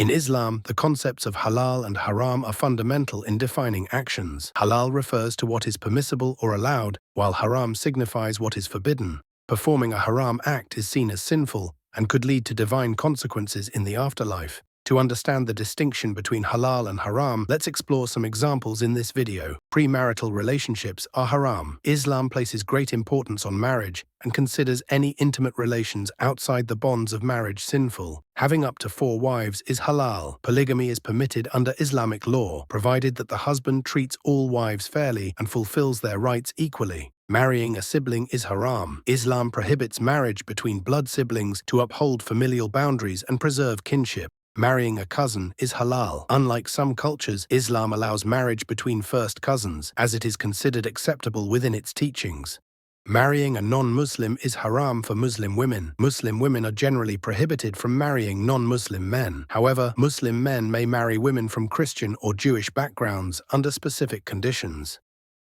In Islam, the concepts of halal and haram are fundamental in defining actions. Halal refers to what is permissible or allowed, while haram signifies what is forbidden. Performing a haram act is seen as sinful and could lead to divine consequences in the afterlife. To understand the distinction between halal and haram, let's explore some examples in this video. Premarital relationships are haram. Islam places great importance on marriage and considers any intimate relations outside the bonds of marriage sinful. Having up to 4 wives is halal. Polygamy is permitted under Islamic law, provided that the husband treats all wives fairly and fulfills their rights equally. Marrying a sibling is haram. Islam prohibits marriage between blood siblings to uphold familial boundaries and preserve kinship. Marrying a cousin is halal. Unlike some cultures, Islam allows marriage between first cousins, as it is considered acceptable within its teachings. Marrying a non-Muslim is haram for Muslim women. Muslim women are generally prohibited from marrying non-Muslim men. However, Muslim men may marry women from Christian or Jewish backgrounds under specific conditions.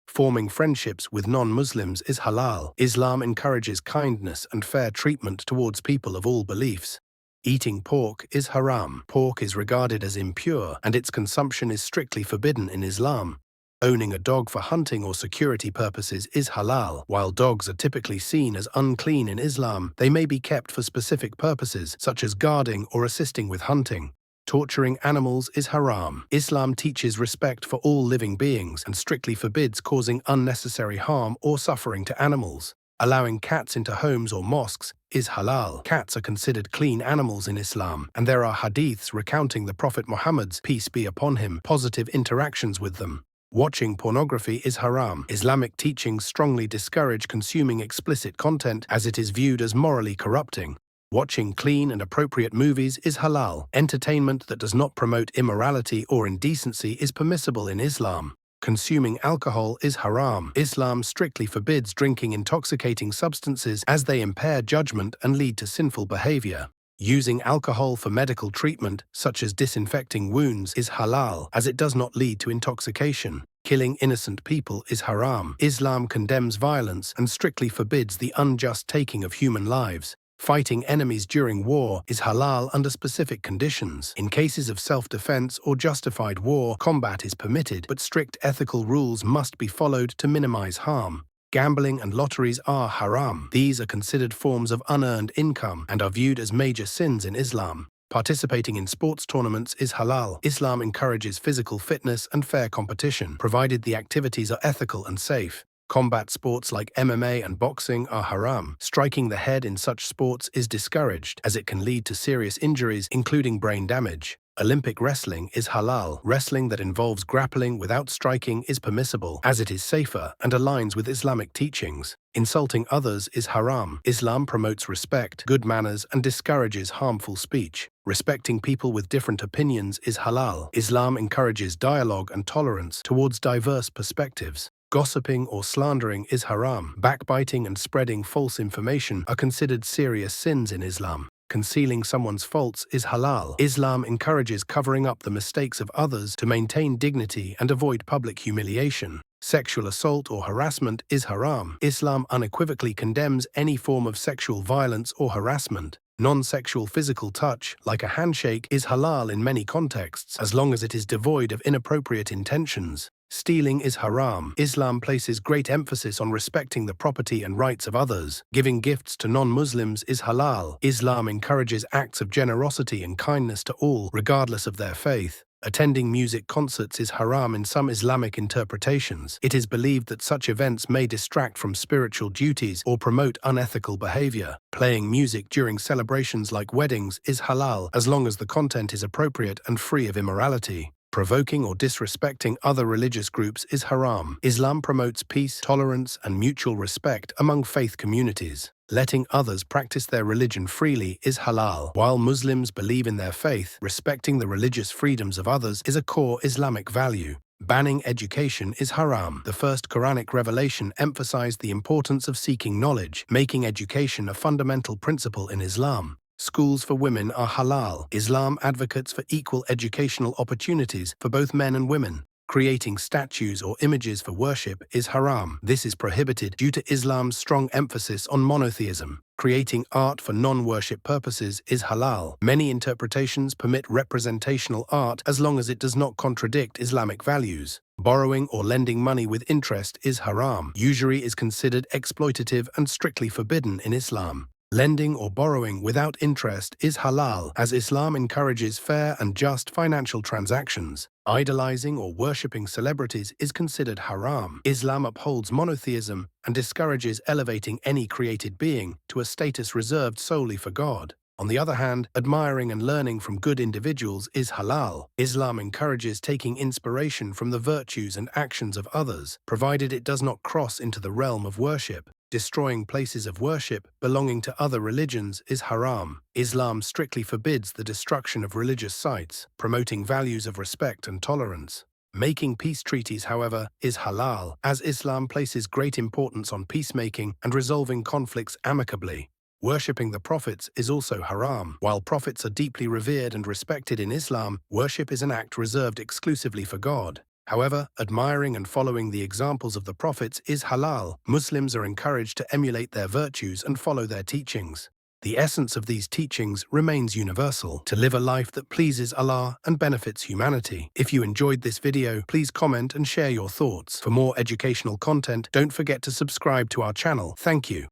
Forming friendships with non-Muslims is halal. Islam encourages kindness and fair treatment towards people of all beliefs. Eating pork is haram. Pork is regarded as impure, and its consumption is strictly forbidden in Islam. Owning a dog for hunting or security purposes is halal. While dogs are typically seen as unclean in Islam, they may be kept for specific purposes, such as guarding or assisting with hunting. Torturing animals is haram. Islam teaches respect for all living beings and strictly forbids causing unnecessary harm or suffering to animals. Allowing cats into homes or mosques is halal. Cats are considered clean animals in Islam, and there are hadiths recounting the Prophet Muhammad's, peace be upon him, positive interactions with them. Watching pornography is haram. Islamic teachings strongly discourage consuming explicit content as it is viewed as morally corrupting. Watching clean and appropriate movies is halal. Entertainment that does not promote immorality or indecency is permissible in Islam. Consuming alcohol is haram. Islam strictly forbids drinking intoxicating substances as they impair judgment and lead to sinful behavior. Using alcohol for medical treatment, such as disinfecting wounds, is halal, as it does not lead to intoxication. Killing innocent people is haram. Islam condemns violence and strictly forbids the unjust taking of human lives. Fighting enemies during war is halal under specific conditions. In cases of self-defense or justified war, combat is permitted, but strict ethical rules must be followed to minimize harm. Gambling and lotteries are haram. These are considered forms of unearned income and are viewed as major sins in Islam. Participating in sports tournaments is halal. Islam encourages physical fitness and fair competition, provided the activities are ethical and safe. Combat sports like MMA and boxing are haram. Striking the head in such sports is discouraged, as it can lead to serious injuries, including brain damage. Olympic wrestling is halal. Wrestling that involves grappling without striking is permissible, as it is safer and aligns with Islamic teachings. Insulting others is haram. Islam promotes respect, good manners, and discourages harmful speech. Respecting people with different opinions is halal. Islam encourages dialogue and tolerance towards diverse perspectives. Gossiping or slandering is haram. Backbiting and spreading false information are considered serious sins in Islam. Concealing someone's faults is halal. Islam encourages covering up the mistakes of others to maintain dignity and avoid public humiliation. Sexual assault or harassment is haram. Islam unequivocally condemns any form of sexual violence or harassment. Non-sexual physical touch, like a handshake, is halal in many contexts, as long as it is devoid of inappropriate intentions. Stealing is haram. Islam places great emphasis on respecting the property and rights of others. Giving gifts to non-Muslims is halal. Islam encourages acts of generosity and kindness to all, regardless of their faith. Attending music concerts is haram in some Islamic interpretations. It is believed that such events may distract from spiritual duties or promote unethical behavior. Playing music during celebrations like weddings is halal, as long as the content is appropriate and free of immorality. Provoking or disrespecting other religious groups is haram. Islam promotes peace, tolerance, and mutual respect among faith communities. Letting others practice their religion freely is halal. While Muslims believe in their faith, respecting the religious freedoms of others is a core Islamic value. Banning education is haram. The first Quranic revelation emphasized the importance of seeking knowledge, making education a fundamental principle in Islam. Schools for women are halal. Islam advocates for equal educational opportunities for both men and women. Creating statues or images for worship is haram. This is prohibited due to Islam's strong emphasis on monotheism. Creating art for non-worship purposes is halal. Many interpretations permit representational art as long as it does not contradict Islamic values. Borrowing or lending money with interest is haram. Usury is considered exploitative and strictly forbidden in Islam. Lending or borrowing without interest is halal, as Islam encourages fair and just financial transactions. Idolizing or worshipping celebrities is considered haram. Islam upholds monotheism and discourages elevating any created being to a status reserved solely for God. On the other hand, admiring and learning from good individuals is halal. Islam encourages taking inspiration from the virtues and actions of others, provided it does not cross into the realm of worship. Destroying places of worship belonging to other religions is haram. Islam strictly forbids the destruction of religious sites, promoting values of respect and tolerance. Making peace treaties, however, is halal, as Islam places great importance on peacemaking and resolving conflicts amicably. Worshipping the prophets is also haram. While prophets are deeply revered and respected in Islam, worship is an act reserved exclusively for God. However, admiring and following the examples of the prophets is halal. Muslims are encouraged to emulate their virtues and follow their teachings. The essence of these teachings remains universal: to live a life that pleases Allah and benefits humanity. If you enjoyed this video, please comment and share your thoughts. For more educational content, don't forget to subscribe to our channel. Thank you.